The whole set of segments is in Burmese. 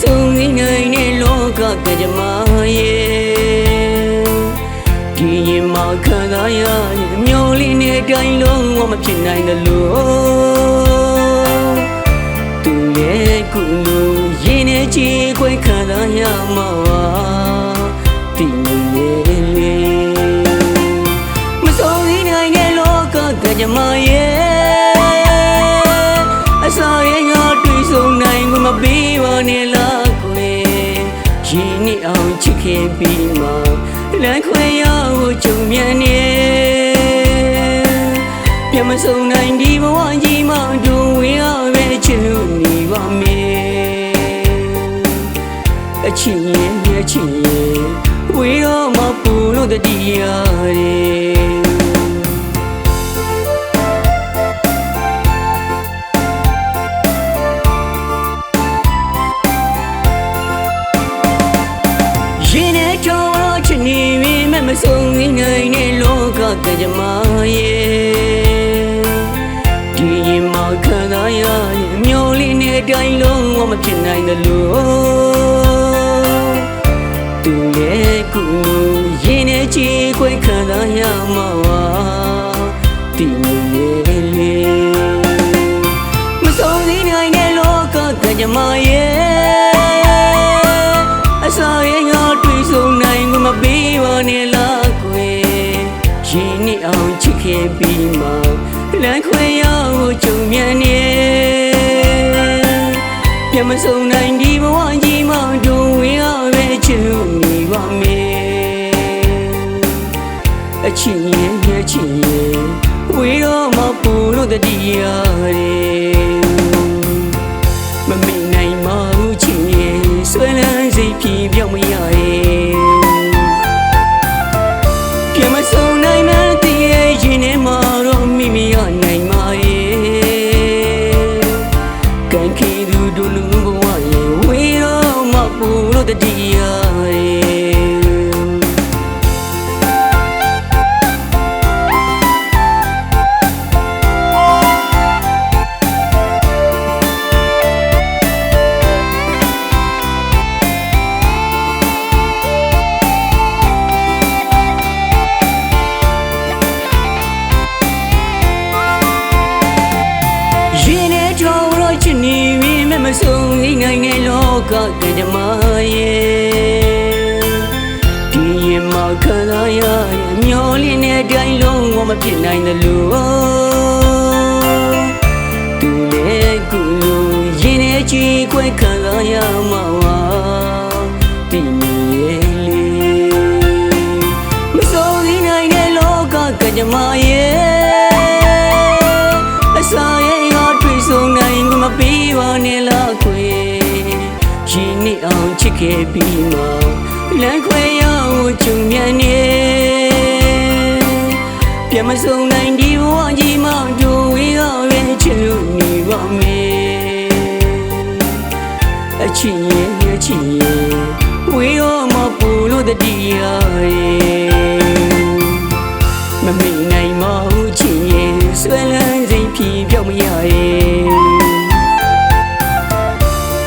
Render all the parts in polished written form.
ဆုံးသေးနိုင်တဲ့လောကကကြမရဲ့ဒီရင်မှာခံစားရတဲ့မျိုးလေးနဲ့တိုင်းလုံးဝမဖြစ်နိုင်တယ်လို့သူရဲ့ကုလိုရင်နဲ့ချီခွဲခံစားရမှာဒီရဲ့လေမဆုံးသေးနိုင်တဲ့လောကကကြမရဲ့အစာရဲ့ငါတွေ့ဆုံနိုင်ကိုမပေးပါနဲ့လားကွယ်ရင်နဲ့အောင်ချစ်ခဲ့ပြီးမှလမ်းခွဲရဖို့ကြုံမြန်နေပြန်မဆုံးနိုင်ဒီဘဝကြီးမှတို့ဝေးရပဲချစ်လို့နေပါမယ်အချစ်ရဲ့အချစ်ရဲ့ဝေးတော့မပူလို့တတိရတယ်မဆုံးသေးနိုင်တဲ့လောကကကြမရဲ့ဒီရင်မှာခံစားရတဲ့မျိုးလေးနဲ့တိုင်းလုံးဝမဖြစ်နိုင်တယ်လို့သူရဲ့ကုရင်နဲ့ချီခွဲခံစားရမှာဒီရဲ့လေမဆုံးသေးနိုင်တဲ့လောကကကြမရဲ့အစာရဲ့ငါတွေ့ဆုံနိုင်ကိုမပေးပါနဲ့လားကွယ်ရင်နဲ့အောင်ချစ်ခဲ့ပြီးမှလမ်းခွဲရဖို့ကြုံမြန်နေပြန်မဆုံးနိုင်ဒီဘဝကြီးမှတို့ဝေးရပဲချစ်လို့နေပါမယ်အချစ်ရဲ့အချစ်ရဲ့ဝေးတော့မပူလို့တတိရတယ်မမေ့နိုင်မဘူးချစ်ရဲ့ဆွဲလန်းစိတ်ပြေပြောင်းမရရဲ့ပြန်မဆုံးနိုင်မှတည်ရဲ့ရင်ထဲမှာတော့မိမိရနိုင်မှာရဲ့ကံခေသူတို့လူဘဝရဲ့ဝေးတော့မပူလို့တတိရတယ်မဆုံးသေးနိုင်တဲ့လောကကကြမရဲ့ဒီရင်မှာခံစားရတဲ့မျိုးလေးနဲ့တိုင်းလုံးဝမဖြစ်နိုင်တယ်လို့သူရဲ့ကုလိုရင်နဲ့ချီခွဲခံစားရမှာဒီရဲ့လေမဆုံးသေးနိုင်တဲ့လောကကကြမရဲ့အစာရဲ့ငါတွေ့ဆုံနိုင်ကိုမပေးပါနဲ့လားခွေရင်နဲ့အောင်ချစ်ခဲ့ပြီးမှလမ်းခွဲရဖို့ကြုံမြန်နေပြန်မဆုံးနိုင်ဒီဘဝကြီးမှတို့ဝေးရပဲချစ်လို့နေပါမယ်အချစ်ရဲ့အချစ်ရဲ့ဝေးတော့မပူလို့တတိရတယ်မမေ့နိုင်မဘူးချစ်ရဲ့ဆွဲလန်းစိတ်ပြေပြောင်းမရရဲ့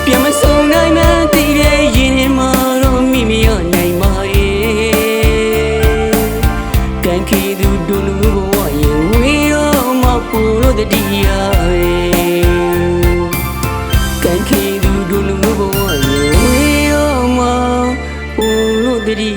ပြန်မဆုံးနိုင်မှတည်တဲ့ရင်ထဲမှာတော့မိမိရနိုင်မှာရဲ့ကံခေသူတို့လူဘဝရဲ့ဝေးတော့မပူလို့တတိရတယ်ကံခေသူတို့လူဘဝရဲ့ဝေးတော့မပူလို့တတိ